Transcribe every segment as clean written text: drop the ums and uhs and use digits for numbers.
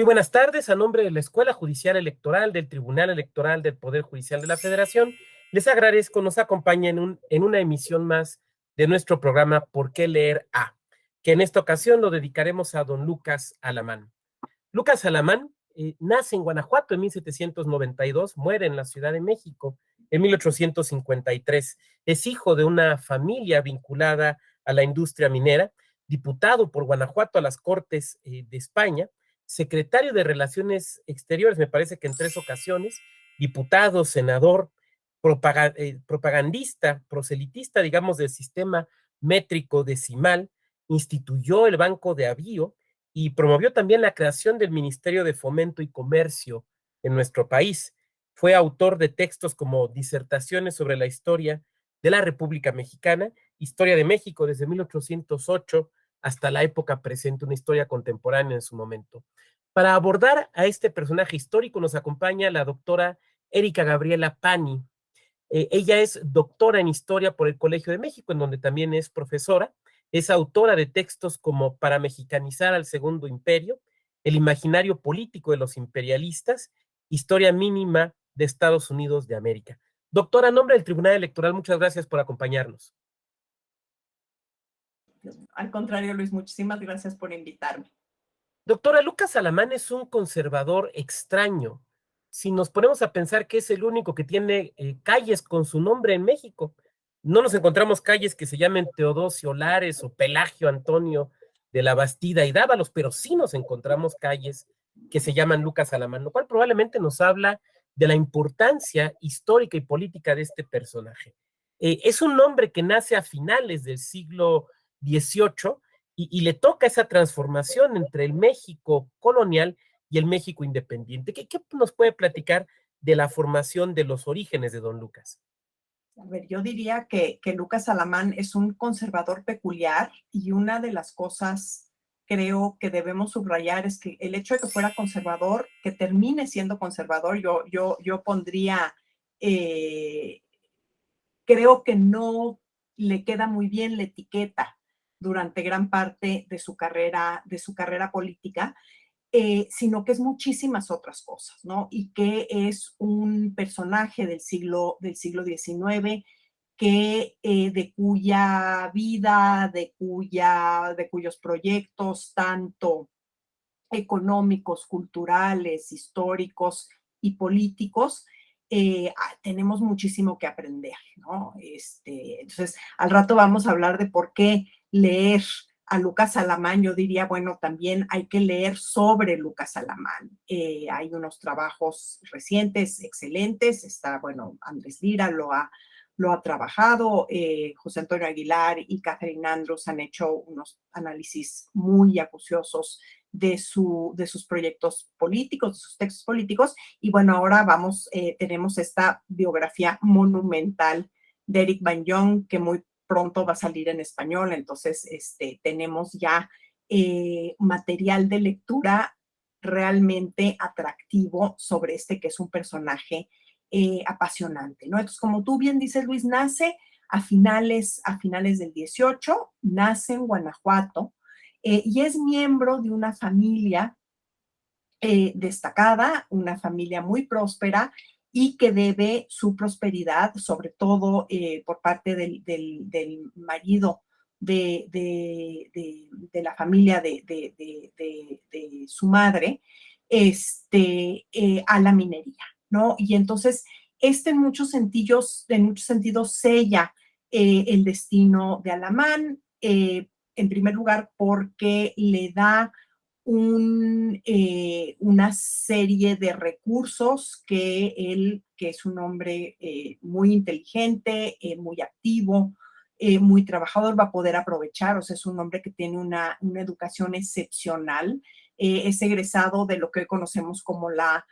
Muy buenas tardes. A nombre de la Escuela Judicial Electoral del Tribunal Electoral del Poder Judicial de la Federación, les agradezco nos acompañen en una emisión más de nuestro programa ¿Por qué leer A?, que en esta ocasión lo dedicaremos a don Lucas Alamán. Lucas Alamán nace en Guanajuato en 1792, muere en la Ciudad de México en 1853. Es hijo de una familia vinculada a la industria minera, diputado por Guanajuato a las Cortes de España, secretario de Relaciones Exteriores, me parece que en 3 ocasiones, diputado, senador, propagandista, proselitista, digamos, del sistema métrico decimal, instituyó el Banco de Avío y promovió también la creación del Ministerio de Fomento y Comercio en nuestro país. Fue autor de textos como disertaciones sobre la historia de la República Mexicana, Historia de México desde 1808 hasta la época presente, una historia contemporánea en su momento. Para abordar a este personaje histórico nos acompaña la doctora Erika Gabriela Pani. Ella es doctora en Historia por el Colegio de México, en donde también es profesora. Es autora de textos como Para mexicanizar al Segundo Imperio, El imaginario político de los imperialistas, Historia mínima de Estados Unidos de América. Doctora, en nombre del Tribunal Electoral, muchas gracias por acompañarnos. Al contrario, Luis, muchísimas gracias por invitarme. Doctora, Lucas Alamán es un conservador extraño. Si nos ponemos a pensar que es el único que tiene calles con su nombre en México, no nos encontramos calles que se llamen Teodosio Lares o Pelagio Antonio de la Bastida y Dávalos, pero sí nos encontramos calles que se llaman Lucas Alamán, lo cual probablemente nos habla de la importancia histórica y política de este personaje. Es un nombre que nace a finales del siglo XVIII y le toca esa transformación entre el México colonial y el México independiente. ¿Qué nos puede platicar de la formación de los orígenes de don Lucas? A ver, yo diría que Lucas Alamán es un conservador peculiar y una de las cosas creo que debemos subrayar es que el hecho de que fuera conservador, que termine siendo conservador, yo pondría, creo que no le queda muy bien la etiqueta durante gran parte de su carrera política, sino que es muchísimas otras cosas, ¿no? Y que es un personaje del siglo XIX de cuya vida, de cuyos proyectos, tanto económicos, culturales, históricos y políticos, tenemos muchísimo que aprender, ¿no? Entonces, al rato vamos a hablar de por qué leer a Lucas Alamán. Yo diría, bueno, también hay que leer sobre Lucas Alamán. Hay unos trabajos recientes, excelentes. Está, bueno, Andrés Lira lo ha trabajado, José Antonio Aguilar y Catherine Andrews han hecho unos análisis muy acuciosos de sus proyectos políticos, de sus textos políticos. Y bueno, ahora tenemos esta biografía monumental de Eric Van Jong, que muy pronto va a salir en español. Entonces, tenemos ya material de lectura realmente atractivo sobre que es un personaje apasionante, ¿no? Entonces, como tú bien dices, Luis, nace a finales del 18, nace en Guanajuato, y es miembro de una familia destacada, una familia muy próspera y que debe su prosperidad, sobre todo por parte del marido de la familia de su madre, a la minería, ¿no? Y entonces, en muchos sentidos sella el destino de Alamán, en primer lugar porque le da una serie de recursos que él, que es un hombre muy inteligente, muy activo, muy trabajador, va a poder aprovechar. O sea, es un hombre que tiene una educación excepcional. Es egresado de lo que hoy conocemos como la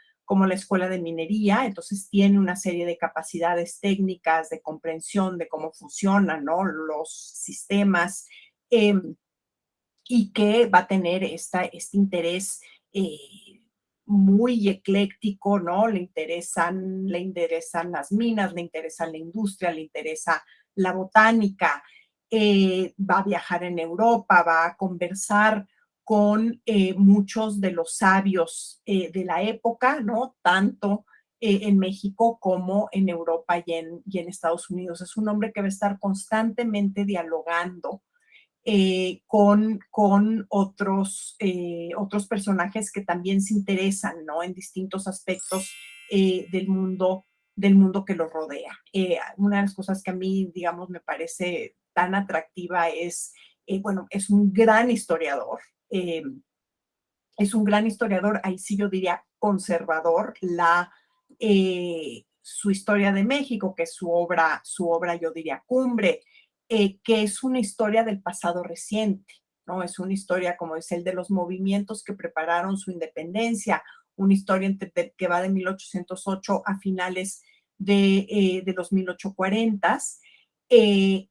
Escuela de Minería. Entonces tiene una serie de capacidades técnicas, de comprensión de cómo funcionan, ¿no?, los sistemas, y que va a tener este interés muy ecléctico, ¿no? Le interesan las minas, le interesa la industria, le interesa la botánica, va a viajar en Europa, va a conversar con muchos de los sabios de la época, ¿no? Tanto en México como en Europa y en Estados Unidos. Es un hombre que va a estar constantemente dialogando con otros personajes que también se interesan, ¿no? En distintos aspectos del mundo que los rodea. Una de las cosas que a mí, digamos, me parece tan atractiva es, bueno, eh, es un gran historiador, ahí sí yo diría conservador, su historia de México, que es su obra yo diría cumbre, que es una historia del pasado reciente, ¿no? Es una historia, como es el de los movimientos que prepararon su independencia, una historia que va de 1808 a finales de los 1840. Eh,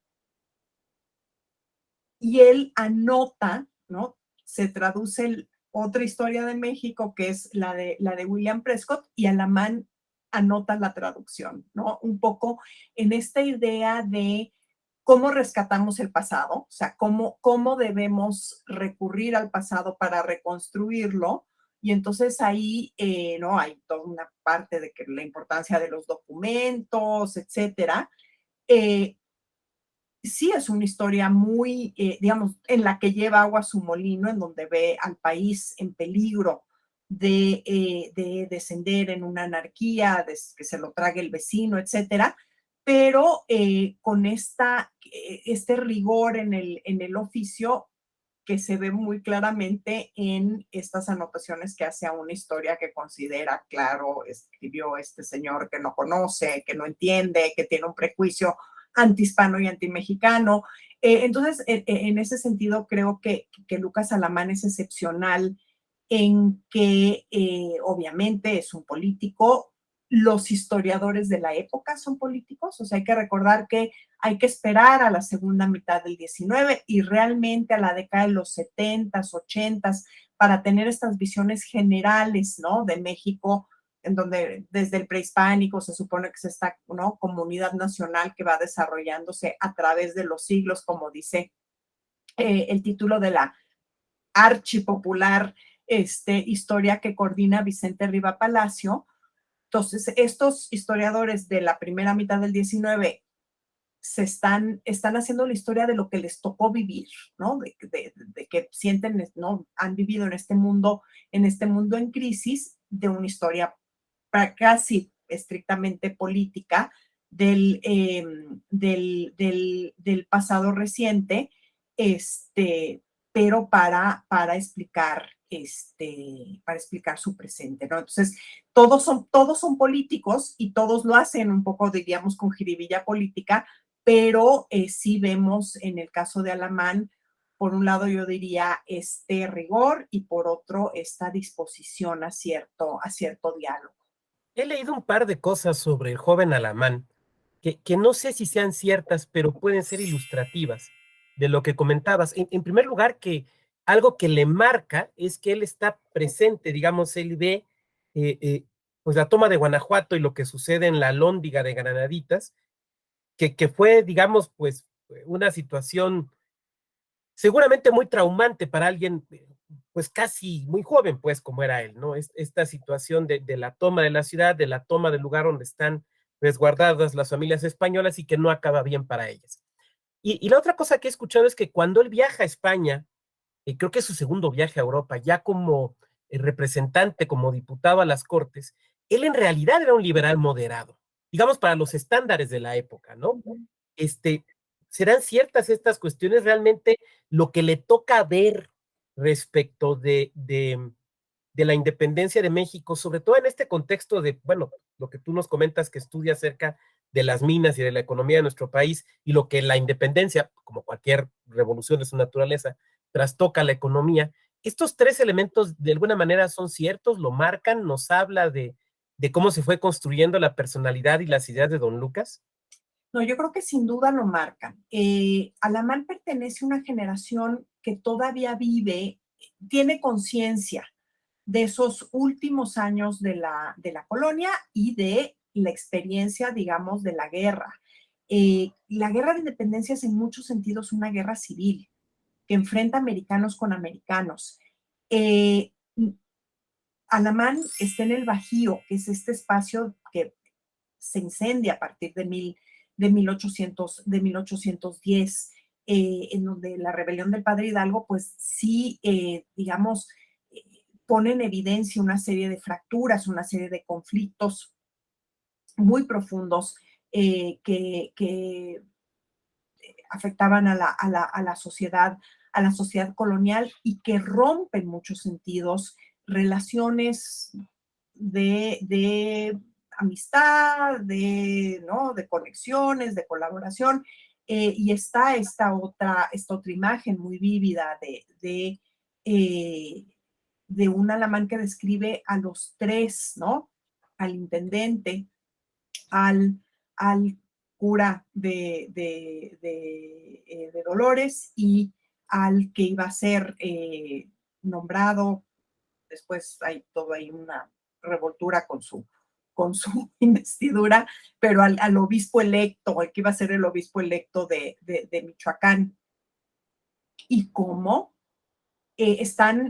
y él anota, ¿no? Se traduce otra historia de México, que es la de William Prescott, y Alamán anota la traducción, ¿no? Un poco en esta idea de cómo rescatamos el pasado, o sea, cómo debemos recurrir al pasado para reconstruirlo. Y entonces ahí, ¿no? Hay toda una parte de que la importancia de los documentos, etcétera. Sí es una historia muy, digamos, en la que lleva agua a su molino, en donde ve al país en peligro de descender en una anarquía, de que se lo trague el vecino, etcétera, pero con este rigor en el oficio que se ve muy claramente en estas anotaciones que hace a una historia que considera, claro, escribió este señor que no conoce, que no entiende, que tiene un prejuicio antihispano y antimexicano. Entonces, en ese sentido, creo que Lucas Alamán es excepcional en que obviamente es un político, los historiadores de la época son políticos, o sea, hay que recordar que hay que esperar a la segunda mitad del 19 y realmente a la década de los 70s, 80s para tener estas visiones generales, ¿no? De México, en donde desde el prehispánico se supone que es esta, ¿no? Comunidad nacional que va desarrollándose a través de los siglos, como dice el título de la archipopular historia que coordina Vicente Riva Palacio. Entonces, estos historiadores de la primera mitad del 19 están haciendo la historia de lo que les tocó vivir, ¿no? De que sienten, ¿no? Han vivido en este mundo en crisis, de una historia casi estrictamente política del pasado reciente, pero para explicar su presente, ¿no? Entonces, todos son políticos y todos lo hacen un poco, diríamos, con jiribilla política, pero sí vemos en el caso de Alamán, por un lado yo diría este rigor y por otro esta disposición a cierto diálogo. He leído un par de cosas sobre el joven Alamán, que no sé si sean ciertas, pero pueden ser ilustrativas de lo que comentabas. En primer lugar, que algo que le marca es que él está presente, digamos, él ve pues la toma de Guanajuato y lo que sucede en la Alhóndiga de Granaditas, que fue, digamos, pues una situación seguramente muy traumante para alguien, pues casi muy joven, pues como era él, ¿no? Esta situación de la toma de la ciudad, de la toma del lugar donde están resguardadas las familias españolas y que no acaba bien para ellas. Y la otra cosa que he escuchado es que cuando él viaja a España, creo que es su segundo viaje a Europa, ya como representante, como diputado a las Cortes, él en realidad era un liberal moderado, digamos para los estándares de la época, ¿no? este, ¿Serán ciertas estas cuestiones realmente lo que le toca ver respecto de la independencia de México, sobre todo en este contexto de, bueno, lo que tú nos comentas que estudia acerca de las minas y de la economía de nuestro país y lo que la independencia, como cualquier revolución de su naturaleza, trastoca la economía? Estos tres elementos de alguna manera son ciertos, lo marcan, nos habla de cómo se fue construyendo la personalidad y las ideas de Don Lucas. No, yo creo que sin duda lo marcan. Alamán pertenece a una generación que todavía vive, tiene conciencia de esos últimos años de la colonia y de la experiencia, digamos, de la guerra. La guerra de independencia es en muchos sentidos una guerra civil que enfrenta americanos con americanos. Eh, Alamán está en el Bajío, que es este espacio que se incendia a partir de 1810, en donde la rebelión del padre Hidalgo, pues sí, digamos, pone en evidencia una serie de fracturas, una serie de conflictos muy profundos que afectaban a la sociedad colonial y que rompen en muchos sentidos relaciones de amistad, ¿no? De conexiones, de colaboración. Y está esta otra imagen muy vívida eh, de un Alamán que describe a los tres, ¿no? Al intendente, al, al cura de Dolores y al que iba a ser nombrado, después hay todo ahí una revoltura con su investidura, pero al obispo electo, el que iba a ser el obispo electo de Michoacán. Y cómo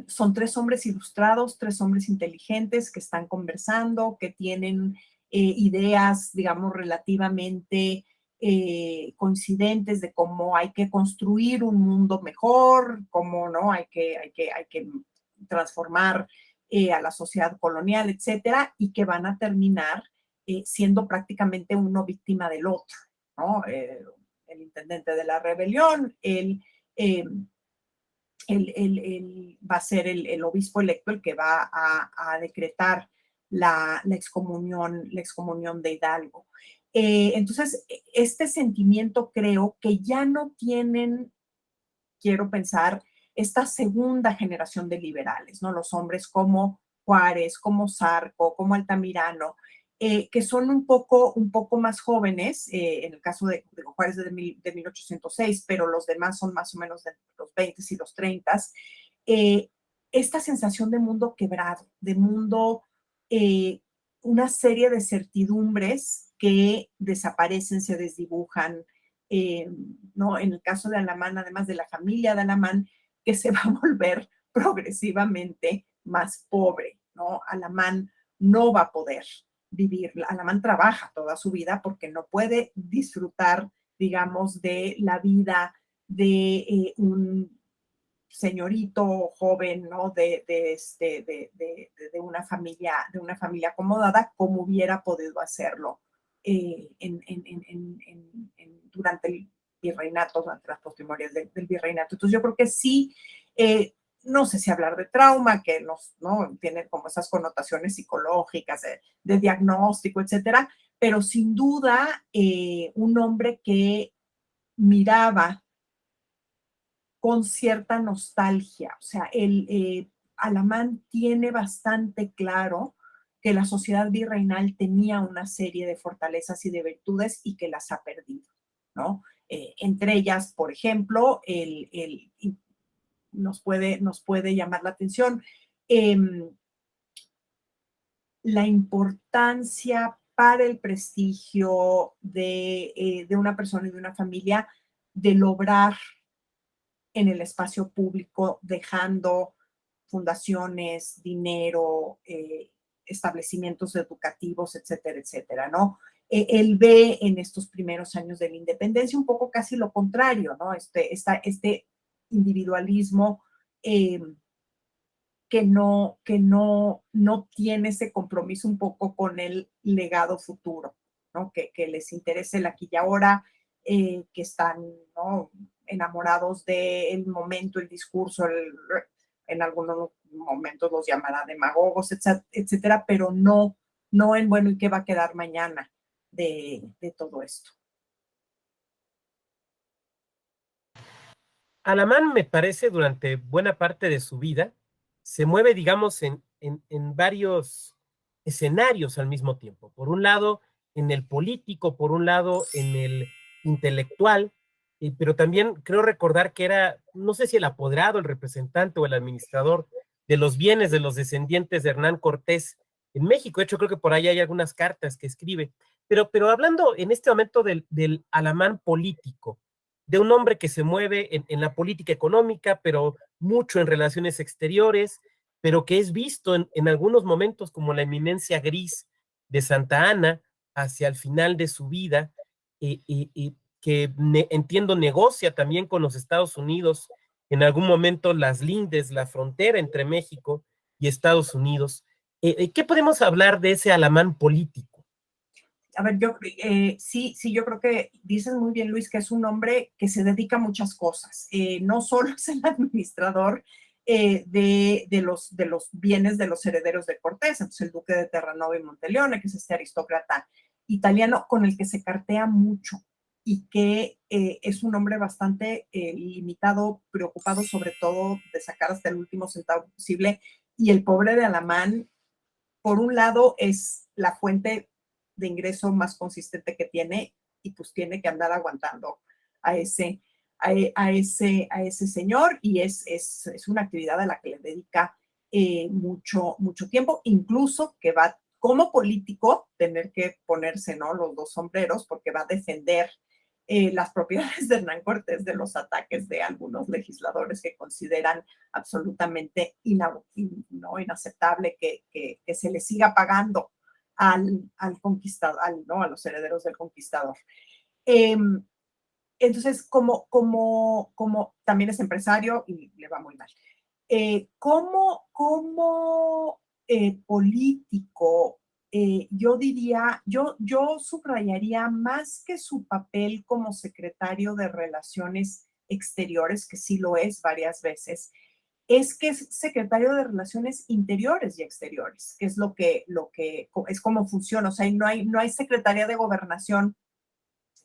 son tres hombres ilustrados, tres hombres inteligentes que están conversando, que tienen ideas, digamos, relativamente coincidentes de cómo hay que construir un mundo mejor, cómo no hay que transformar a la sociedad colonial, etcétera, y que van a terminar siendo prácticamente uno víctima del otro, ¿no? El intendente de la rebelión, va a ser el obispo electo el que va a decretar la excomunión de Hidalgo. Entonces, este sentimiento creo que ya no tienen, quiero pensar, esta segunda generación de liberales, ¿no? Los hombres como Juárez, como Zarco, como Altamirano, que son un poco más jóvenes, en el caso de Juárez de 1806, pero los demás son más o menos de los 20 y los 30, esta sensación de mundo quebrado, de mundo, eh, una serie de certidumbres que desaparecen, se desdibujan, ¿no? En el caso de Alamán, además de la familia de Alamán, que se va a volver progresivamente más pobre, ¿no? Alamán no va a poder vivir, Alamán trabaja toda su vida porque no puede disfrutar, digamos, de la vida de un señorito joven, ¿no? De una familia acomodada, como hubiera podido hacerlo durante el virreinato, durante las posteriores del virreinato. Entonces yo creo que sí, no sé si hablar de trauma, que ¿no? Tiene como esas connotaciones psicológicas de diagnóstico, etcétera, pero sin duda un hombre que miraba con cierta nostalgia. O sea, Alamán tiene bastante claro que la sociedad virreinal tenía una serie de fortalezas y de virtudes y que las ha perdido, ¿no? Entre ellas, por ejemplo, nos puede llamar la atención eh, la importancia para el prestigio de una persona y de una familia de lograr en el espacio público, dejando fundaciones, dinero, establecimientos educativos, etcétera, etcétera, ¿no? Él ve en estos primeros años de la independencia un poco casi lo contrario, ¿no? Este individualismo no tiene ese compromiso un poco con el legado futuro, ¿no? Que les interese el aquí y ahora, que están, ¿no? Enamorados del momento, el discurso, en algunos momentos los llamará demagogos, etcétera, pero no en, bueno, ¿y qué va a quedar mañana de todo esto? Alamán, me parece, durante buena parte de su vida, se mueve, digamos, en varios escenarios al mismo tiempo. Por un lado, en el político, por un lado, en el intelectual, pero también creo recordar que era, no sé si el apoderado, el representante o el administrador de los bienes de los descendientes de Hernán Cortés en México. De hecho, creo que por ahí hay algunas cartas que escribe. Pero hablando en este momento del Alamán político, de un hombre que se mueve en la política económica, pero mucho en relaciones exteriores, pero que es visto en algunos momentos como la eminencia gris de Santa Ana hacia el final de su vida, y que entiendo negocia también con los Estados Unidos en algún momento las lindes, la frontera entre México y Estados Unidos. ¿Qué podemos hablar de ese Alamán político? A ver, sí, sí, yo creo que dices muy bien, Luis, que es un hombre que se dedica a muchas cosas. No solo es el administrador de los bienes de los herederos de Cortés, entonces el duque de Terranova y Monteleone, que es este aristócrata italiano con el que se cartea mucho y que es un hombre bastante limitado, preocupado sobre todo de sacar hasta el último centavo posible. Y el pobre de Alamán, por un lado, es la fuente de ingreso más consistente que tiene y pues tiene que andar aguantando a ese, a ese señor y es una actividad a la que le dedica mucho tiempo, incluso que va como político tener que ponerse, ¿no?, los dos sombreros porque va a defender las propiedades de Hernán Cortés de los ataques de algunos legisladores que consideran absolutamente no, inaceptable que se le siga pagando al conquistador, ¿no?, a los herederos del conquistador. Eh, entonces, como también es empresario y le va muy mal. Como político, yo diría, yo subrayaría más que su papel como secretario de Relaciones Exteriores, que sí lo es varias veces, es que es secretario de Relaciones Interiores y Exteriores, que es es como funciona. O sea, no hay secretaría de Gobernación,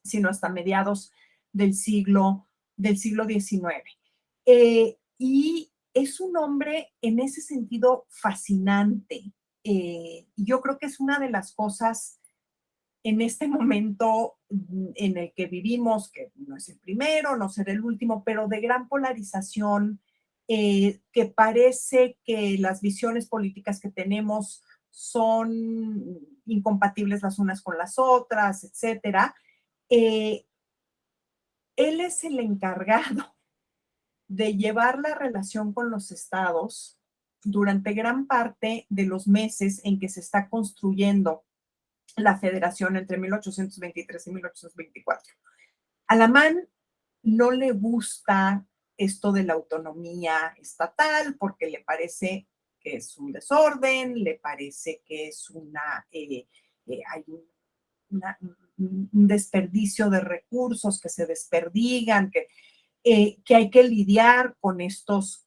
sino hasta mediados del siglo XIX. Y es un hombre en ese sentido fascinante. Y yo creo que es una de las cosas en este momento en el que vivimos, que no es el primero, no será el último, pero de gran polarización, que parece que las visiones políticas que tenemos son incompatibles las unas con las otras, etcétera. Eh, Él es el encargado de llevar la relación con los estados durante gran parte de los meses en que se está construyendo la federación entre 1823 y 1824. Alamán no le gusta esto de la autonomía estatal porque le parece que es un desorden, le parece que es hay un desperdicio de recursos que se desperdigan, que hay que lidiar con estos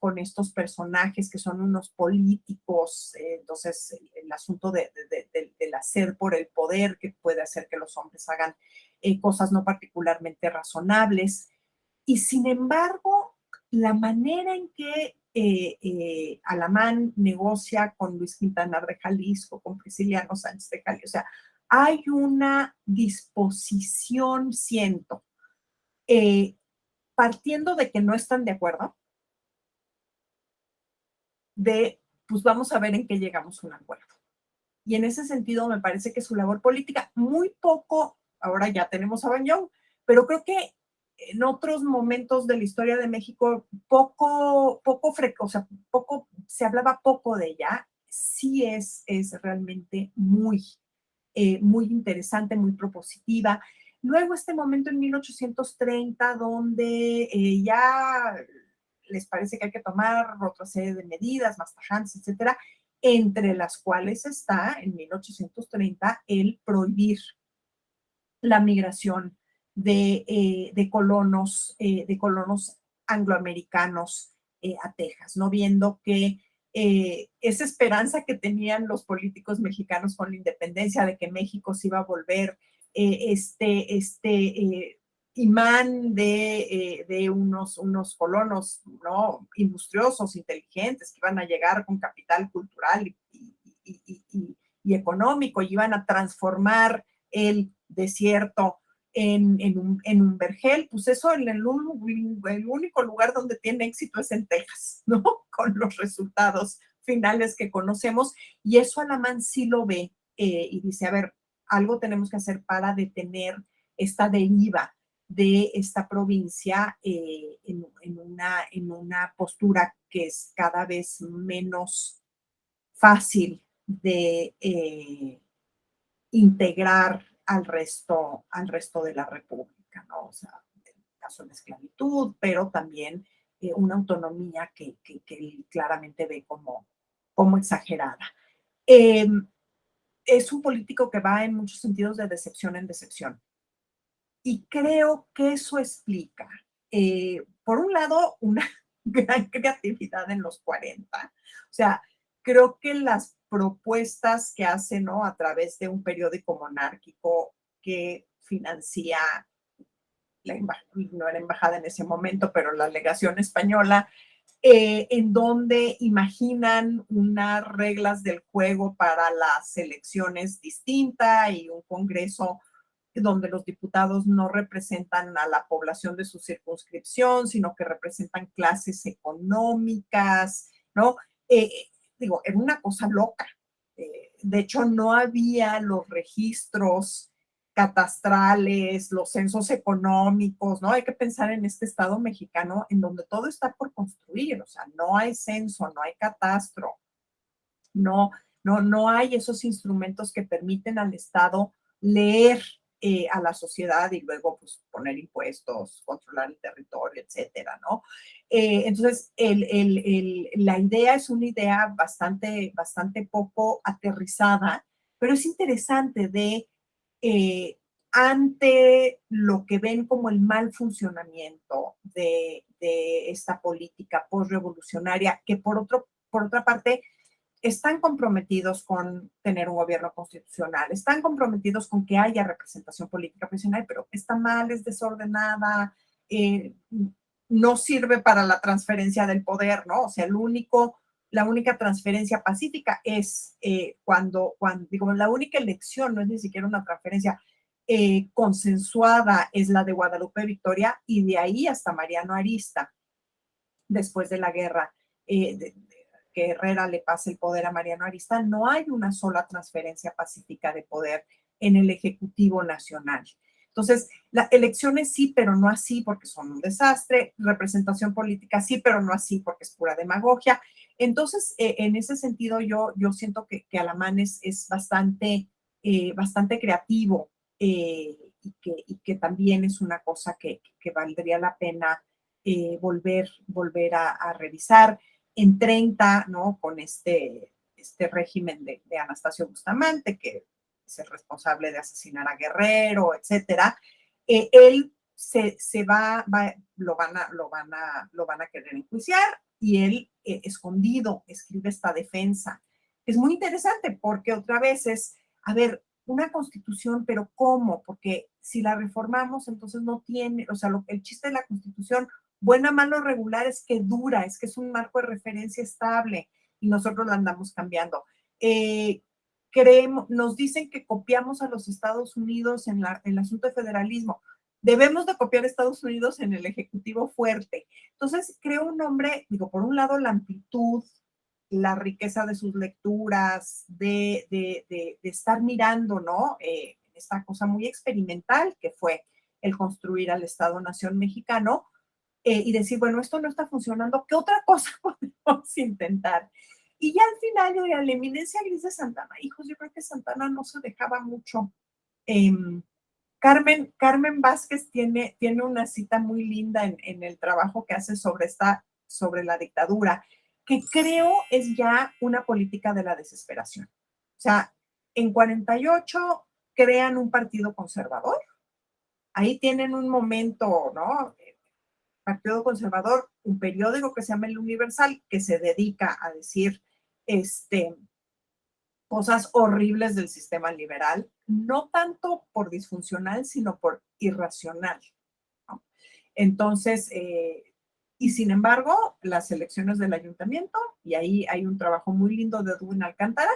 personajes que son unos políticos. Entonces, el asunto del hacer por el poder, que puede hacer que los hombres hagan cosas no particularmente razonables. Y sin embargo, la manera en que Alamán negocia con Luis Quintanar de Jalisco, con Prisciliano Sánchez de Cali, o sea, hay una disposición, siento, eh, partiendo de que no están de acuerdo, pues vamos a ver en qué llegamos a un acuerdo. Y en ese sentido me parece que su labor política, muy poco, ahora ya tenemos a Bañón, pero creo que en otros momentos de la historia de México, o sea, se hablaba poco de ella. Sí es realmente muy interesante, muy propositiva. Luego este momento en 1830, donde ya les parece que hay que tomar otra serie de medidas más tajantes, etcétera, entre las cuales está en 1830 el prohibir la migración de colonos angloamericanos a Texas, ¿no? Viendo que esa esperanza que tenían los políticos mexicanos con la independencia de que México se iba a volver imán de unos colonos, ¿no?, industriosos, inteligentes, que iban a llegar con capital cultural y económico, y iban a transformar el desierto en un vergel. Pues eso, el único lugar donde tiene éxito es en Texas, ¿no? Con los resultados finales que conocemos. Y eso Alamán sí lo ve y dice, a ver, algo tenemos que hacer para detener esta deriva de esta provincia en una postura que es cada vez menos fácil de integrar al resto de la República, ¿no? O sea, en el caso de la esclavitud, pero también una autonomía que claramente ve como exagerada. Eh, es un político que va en muchos sentidos de decepción en decepción. Y creo que eso explica, por un lado, una gran creatividad en los 40. O sea, creo que las propuestas que hace, ¿no? A través de un periódico monárquico que financia no era embajada en ese momento, pero la legación española, en donde imaginan unas reglas del juego para las elecciones distintas y un Congreso donde los diputados no representan a la población de su circunscripción, sino que representan clases económicas, ¿no? Eh, digo, era una cosa loca. De hecho, no había los registros catastrales, los censos económicos, ¿no? Hay que pensar en este estado mexicano en donde todo está por construir, o sea, no hay censo, no hay catastro, no hay esos instrumentos que permiten al Estado leer a la sociedad y luego pues, poner impuestos, controlar el territorio, etcétera, ¿no? Entonces, la idea es una idea bastante poco aterrizada, pero es interesante eh, ante lo que ven como el mal funcionamiento de esta política postrevolucionaria, que por otra parte están comprometidos con tener un gobierno constitucional, están comprometidos con que haya representación política profesional, pero está mal, es desordenada, eh, no sirve para la transferencia del poder, ¿no? O sea, la única transferencia pacífica es digo, la única elección, no es ni siquiera una transferencia consensuada, es la de Guadalupe Victoria y de ahí hasta Mariano Arista, después de la guerra, que Herrera le pase el poder a Mariano Arista, no hay una sola transferencia pacífica de poder en el Ejecutivo Nacional. Entonces, las elecciones sí, pero no así porque son un desastre, representación política sí, pero no así porque es pura demagogia. Entonces, en ese sentido, yo siento que Alamán es bastante creativo y que también es una cosa que valdría la pena volver a revisar. En 30, ¿no? Con este régimen de Anastasio Bustamante, que es el responsable de asesinar a Guerrero, etcétera, él se lo van a querer enjuiciar y él, escondido, escribe esta defensa. Es muy interesante porque otra vez es, a ver, una constitución, pero ¿cómo? Porque si la reformamos, entonces no tiene, o sea, el chiste de la constitución buena, mano, regular es que dura, es que es un marco de referencia estable y nosotros la andamos cambiando. Nos dicen que copiamos a los Estados Unidos en el asunto de federalismo. Debemos de copiar a Estados Unidos en el ejecutivo fuerte. Entonces, creo un hombre, digo, por un lado, la amplitud, la riqueza de sus lecturas, de estar mirando, ¿no? Esta cosa muy experimental que fue el construir al Estado-Nación mexicano, y decir, bueno, esto no está funcionando, ¿qué otra cosa podemos intentar? Y ya al final, yo la eminencia gris de Santana, hijos, yo creo que Santana no se dejaba mucho. Eh, Carmen Vázquez tiene una cita muy linda en el trabajo que hace sobre la dictadura, que creo es ya una política de la desesperación. O sea, en 48 crean un partido conservador, ahí tienen un momento, ¿no? Partido Conservador, un periódico que se llama El Universal, que se dedica a decir cosas horribles del sistema liberal, no tanto por disfuncional, sino por irracional, ¿no? Entonces, y sin embargo, las elecciones del ayuntamiento, y ahí hay un trabajo muy lindo de Edwin Alcántara,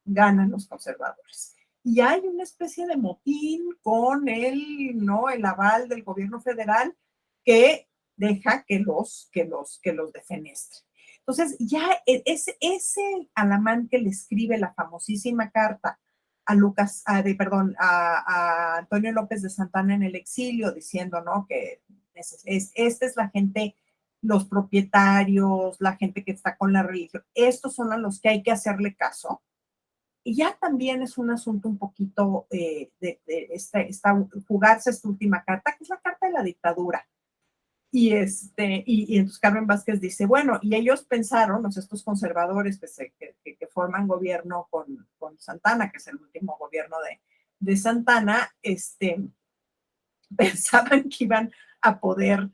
ganan los conservadores. Y hay una especie de motín con ¿no? El aval del gobierno federal que deja que los defenestren. Entonces, ya es ese Alamán que le escribe la famosísima carta a Antonio López de Santana en el exilio, diciendo, ¿no? Que esta es la gente, los propietarios, la gente que está con la religión, estos son a los que hay que hacerle caso. Y ya también es un asunto un poquito jugarse esta última carta, que es la carta de la dictadura. Y entonces Carmen Vázquez dice, bueno, y ellos pensaron, estos conservadores que forman gobierno con Santana, que es el último gobierno de Santana, pensaban que iban a poder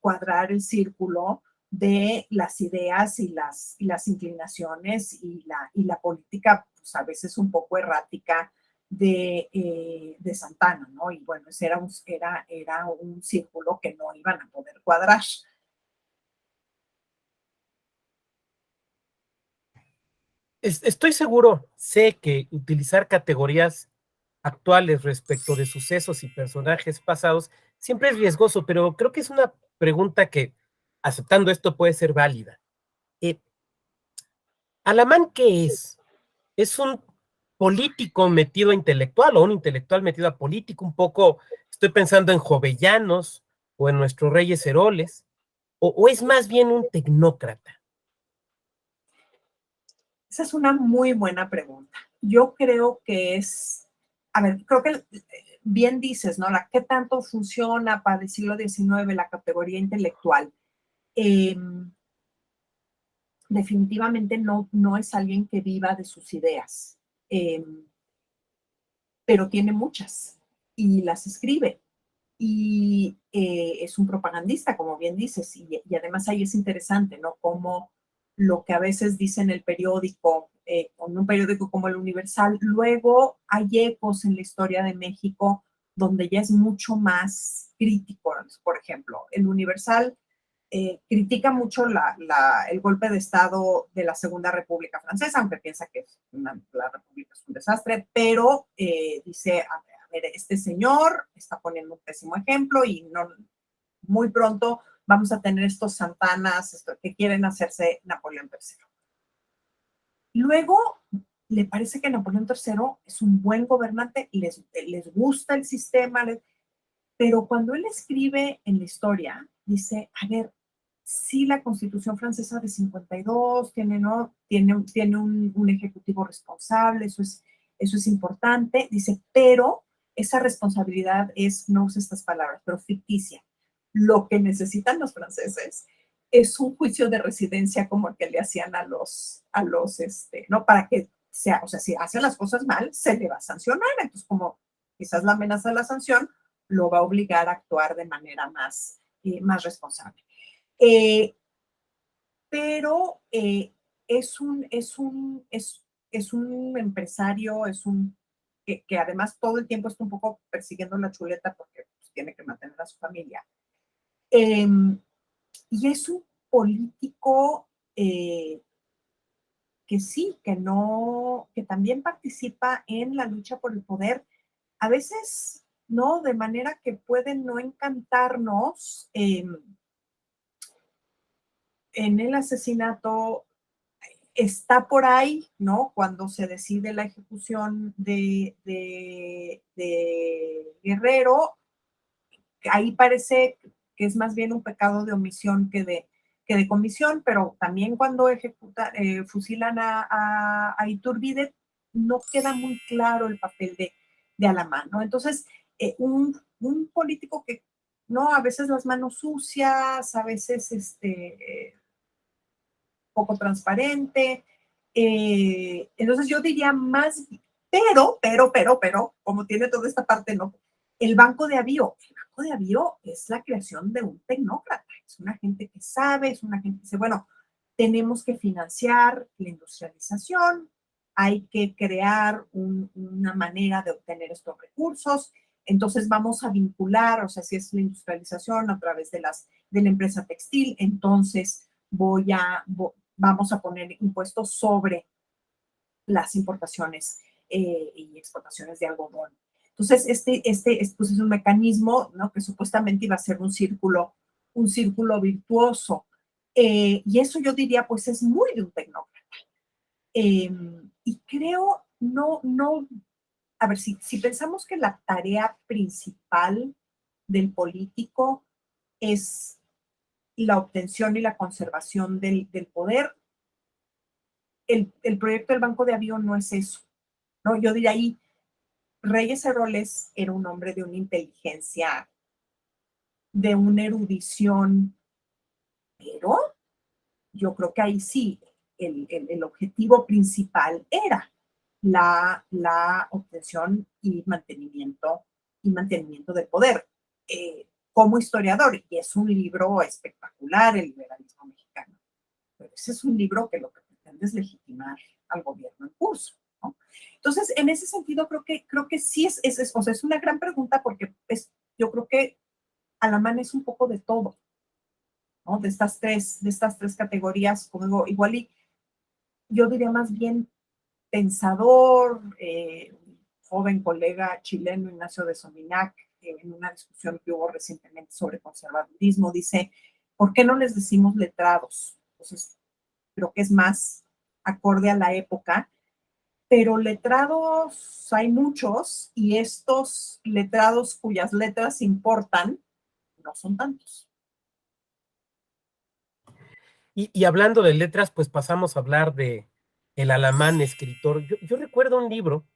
cuadrar el círculo de las ideas y las inclinaciones y la política, pues a veces un poco errática de Santana, ¿no? Y bueno, ese era un círculo que no iban a poder cuadrar. Estoy seguro, sé que utilizar categorías actuales respecto de sucesos y personajes pasados siempre es riesgoso, pero creo que es una pregunta que, aceptando esto, puede ser válida. Eh, ¿Alamán qué es? ¿Es un político metido a intelectual o un intelectual metido a político? Un poco, estoy pensando en Jovellanos o en nuestros Reyes Heroles, o es más bien un tecnócrata. Esa es una muy buena pregunta. Yo creo que creo que bien dices, ¿no? ¿Qué tanto funciona para el siglo XIX la categoría intelectual? Eh, Definitivamente no es alguien que viva de sus ideas, eh, pero tiene muchas y las escribe. Y es un propagandista, como bien dices, y además ahí es interesante, ¿no? Como lo que a veces dice en el periódico, en un periódico como el Universal, luego hay ecos en la historia de México donde ya es mucho más crítico. Por ejemplo, el Universal critica mucho el golpe de Estado de la Segunda República Francesa, aunque piensa que la República es un desastre, pero dice, a ver, este señor está poniendo un pésimo ejemplo y muy pronto vamos a tener estos Santanas que quieren hacerse Napoleón III. Luego, le parece que Napoleón III es un buen gobernante, les gusta el sistema, pero cuando él escribe en la historia, dice, a ver, sí, la Constitución francesa de 52 tiene, ¿no? tiene un ejecutivo responsable, eso es importante, dice, pero esa responsabilidad es, no usa estas palabras, pero ficticia. Lo que necesitan los franceses es un juicio de residencia como el que le hacían ¿no? Para que sea, o sea, si hace las cosas mal, se le va a sancionar. Entonces, como quizás la amenaza de la sanción lo va a obligar a actuar de manera más responsable. Eh, pero es un empresario, que además todo el tiempo está un poco persiguiendo la chuleta porque pues, tiene que mantener a su familia. Eh, y es un político que sí, que también participa en la lucha por el poder, a veces, ¿no? De manera que puede no encantarnos. En el asesinato está por ahí, ¿no? Cuando se decide la ejecución de Guerrero, ahí parece que es más bien un pecado de omisión que de comisión, pero también cuando fusilan a Iturbide, no queda muy claro el papel de Alamán, ¿no? Entonces, un político que, ¿no? A veces las manos sucias, a veces poco transparente. Entonces yo diría más, pero, como tiene toda esta parte, ¿no? El Banco de Avío es la creación de un tecnócrata, es una gente que sabe, es una gente que dice, bueno, tenemos que financiar la industrialización, hay que crear una manera de obtener estos recursos, entonces vamos a vincular, o sea, si es la industrialización a través de la empresa textil, entonces vamos a poner impuestos sobre las importaciones y exportaciones de algodón. Entonces, pues es un mecanismo, ¿no? Que supuestamente iba a ser un círculo virtuoso. Y eso yo diría, pues es muy de un tecnócrata. Y creo, no, a ver, si pensamos que la tarea principal del político es la obtención y la conservación del poder, el proyecto del Banco de Avío no es eso, ¿no? Yo diría ahí, Reyes Heroles era un hombre de una inteligencia, de una erudición, pero yo creo que ahí sí, el objetivo principal era la obtención y mantenimiento del poder. Como historiador, y es un libro espectacular, El liberalismo mexicano, pero ese es un libro que lo que pretende es legitimar al gobierno en curso, ¿no? Entonces, en ese sentido, creo que sí o sea, es una gran pregunta porque yo creo que Alamán es un poco de todo, ¿no? De estas tres categorías, como digo, igual y yo diría más bien pensador, joven colega chileno Ignacio de Sominac, en una discusión que hubo recientemente sobre conservadurismo, dice, ¿por qué no les decimos letrados? Entonces, creo que es más acorde a la época, pero letrados hay muchos y estos letrados cuyas letras importan no son tantos. Y hablando de letras, pues pasamos a hablar de el Alamán escritor. Yo recuerdo un libro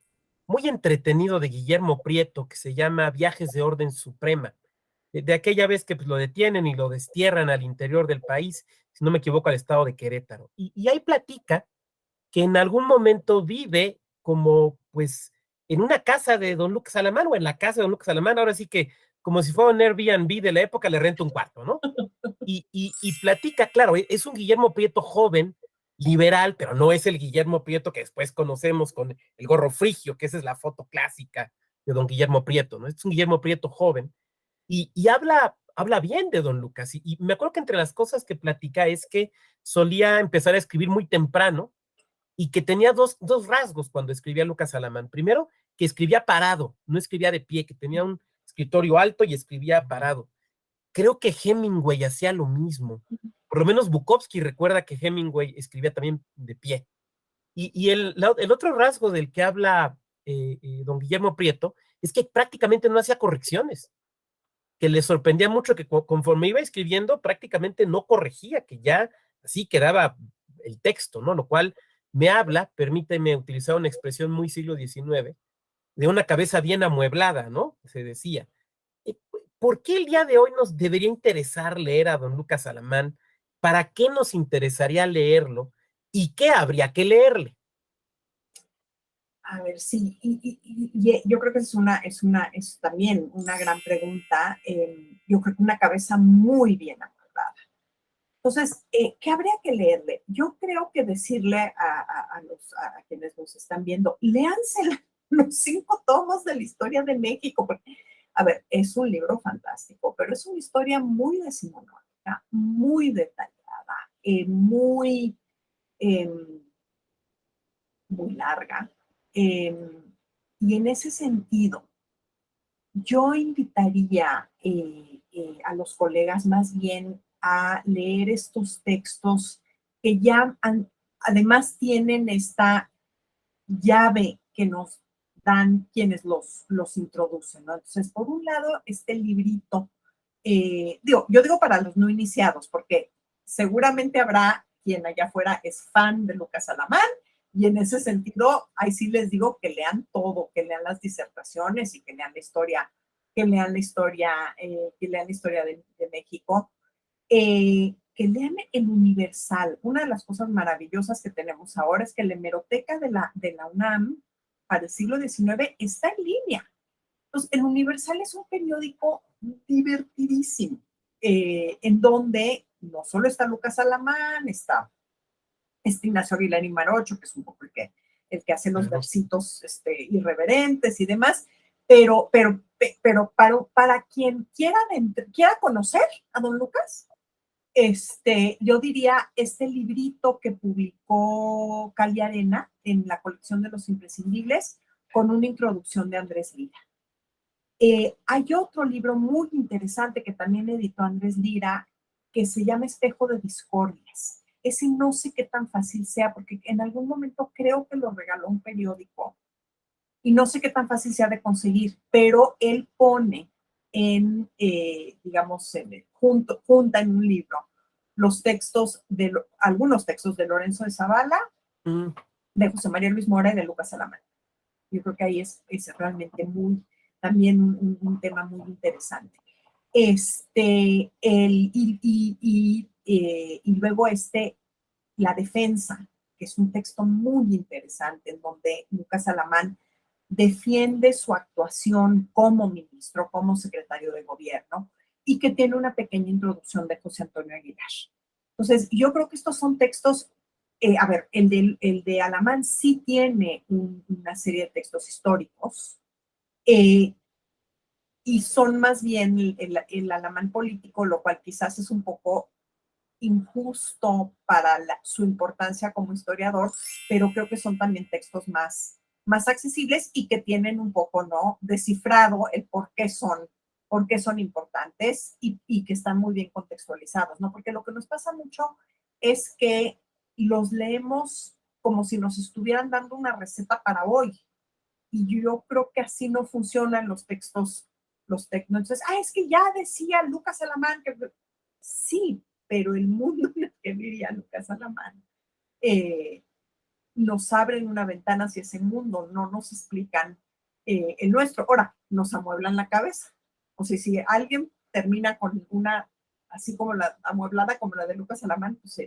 muy entretenido de Guillermo Prieto que se llama Viajes de Orden Suprema, de aquella vez que pues, lo detienen y lo destierran al interior del país, si no me equivoco, al estado de Querétaro. Y ahí platica que en algún momento vive como pues en una casa de don Lucas Alamán o en la casa de don Lucas Alamán, ahora sí que como si fuera un Airbnb de la época, le renta un cuarto, ¿no? Y platica, claro, es un Guillermo Prieto joven, liberal, pero no es el Guillermo Prieto que después conocemos con el gorro frigio, que esa es la foto clásica de don Guillermo Prieto, ¿no? Es un Guillermo Prieto joven y habla bien de don Lucas. Y me acuerdo que entre las cosas que platica es que solía empezar a escribir muy temprano y que tenía dos rasgos cuando escribía Lucas Alamán. Primero, que escribía parado, no escribía de pie, que tenía un escritorio alto y escribía parado. Creo que Hemingway hacía lo mismo. Por lo menos Bukowski recuerda que Hemingway escribía también de pie. Y el otro rasgo del que habla don Guillermo Prieto es que prácticamente no hacía correcciones, que le sorprendía mucho que conforme iba escribiendo prácticamente no corregía, que ya así quedaba el texto, ¿no? Lo cual me habla, permíteme utilizar una expresión muy siglo XIX, de una cabeza bien amueblada, ¿no? Se decía. ¿Por qué el día de hoy nos debería interesar leer a don Lucas Alamán? ¿Para qué nos interesaría leerlo? ¿Y qué habría que leerle? A ver, sí, yo creo que es también una gran pregunta. Yo creo que una cabeza muy bien acordada. Entonces, ¿qué habría que leerle? Yo creo que decirle a quienes nos están viendo, léanse los 5 tomos de la historia de México, porque, a ver, es un libro fantástico, pero es una historia muy decimonónica, muy detallada, eh, muy larga. Y en ese sentido, yo invitaría a los colegas más bien a leer estos textos que además tienen esta llave que nos dan quienes los introducen, ¿no? Entonces, por un lado, este librito, yo digo para los no iniciados, porque seguramente habrá quien allá afuera es fan de Lucas Alamán, y en ese sentido, ahí sí les digo que lean todo, que lean las disertaciones y que lean la historia, que lean la historia de México, que lean el Universal. Una de las cosas maravillosas que tenemos ahora es que la hemeroteca de la UNAM para el siglo XIX está en línea. Entonces, el Universal es un periódico divertidísimo, en donde no solo está Lucas Alamán, está Ignacio Aguilar y Marocho, que es un poco el que hace los versitos irreverentes y demás, pero para quien quiera conocer a don Lucas, yo diría este librito que publicó Cali Arena en la colección de los imprescindibles con una introducción de Andrés Lira. Hay otro libro muy interesante que también editó Andrés Lira que se llama Espejo de Discordias. ese no sé qué tan fácil sea, porque en algún momento creo que lo regaló un periódico y no sé qué tan fácil sea de conseguir, pero él pone digamos, junta en un libro los textos algunos textos de Lorenzo de Zavala, Mm. de José María Luis Mora y de Lucas Alamán. Yo creo que ahí es realmente también un tema muy interesante. Y luego La Defensa, que es un texto muy interesante en donde Lucas Alamán defiende su actuación como ministro, como secretario de gobierno, y que tiene una pequeña introducción de José Antonio Aguilar. Entonces, yo creo que estos son textos, a ver, el de Alamán sí tiene una serie de textos históricos, eh, y son más bien el Alamán político, lo cual quizás es un poco injusto para su importancia como historiador, pero creo que son también textos más accesibles y que tienen un poco, ¿no?, descifrado el por qué son importantes y que están muy bien contextualizados, ¿no? Porque lo que nos pasa mucho es que los leemos como si nos estuvieran dando una receta para hoy. Y yo creo que así no funcionan los textos, Entonces, es que ya decía Lucas Alamán que sí, pero el mundo en el que vivía Lucas Alamán nos abren una ventana hacia ese mundo, no nos explican el nuestro. Ahora, nos amueblan la cabeza. O sea, si alguien termina con una, así como la amueblada como la de Lucas Alamán, pues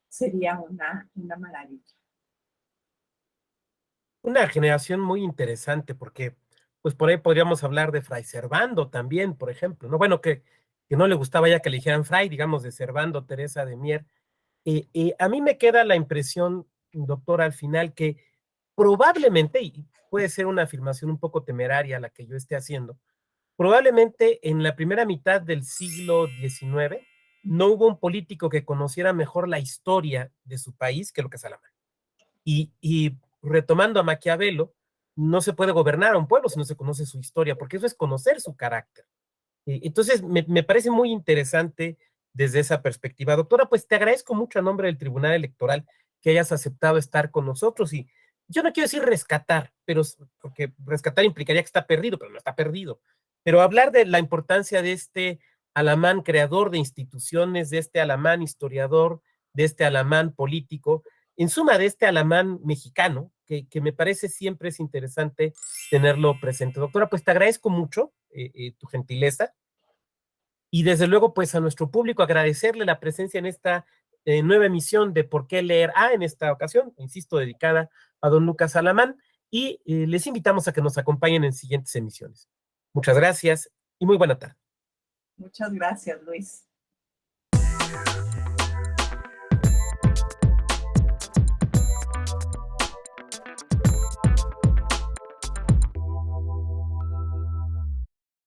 sería una maravilla. Una generación muy interesante porque, pues por ahí podríamos hablar de Fray Servando también, por ejemplo, ¿no? Bueno, que no le gustaba ya que le dijeran Fray, digamos, de Servando, Teresa de Mier. A mí me queda la impresión, doctor, al final que probablemente, y puede ser una afirmación un poco temeraria la que yo esté haciendo, probablemente en la primera mitad del siglo XIX no hubo un político que conociera mejor la historia de su país que Lucas Alamán. Y retomando a Maquiavelo, no se puede gobernar a un pueblo si no se conoce su historia, porque eso es conocer su carácter. Entonces, me parece muy interesante desde esa perspectiva. Doctora, pues te agradezco mucho a nombre del Tribunal Electoral que hayas aceptado estar con nosotros y yo no quiero decir rescatar, pero porque rescatar implicaría que está perdido, pero no está perdido. Pero hablar de la importancia de este Alamán creador de instituciones, de este Alamán historiador, de este Alamán político, en suma de este Alamán mexicano, que me parece siempre es interesante tenerlo presente. Doctora, pues te agradezco mucho tu gentileza y desde luego pues a nuestro público agradecerle la presencia en esta nueva emisión de Por qué leer en esta ocasión, insisto, dedicada a don Lucas Alamán y les invitamos a que nos acompañen en siguientes emisiones. Muchas gracias y muy buena tarde. Muchas gracias, Luis.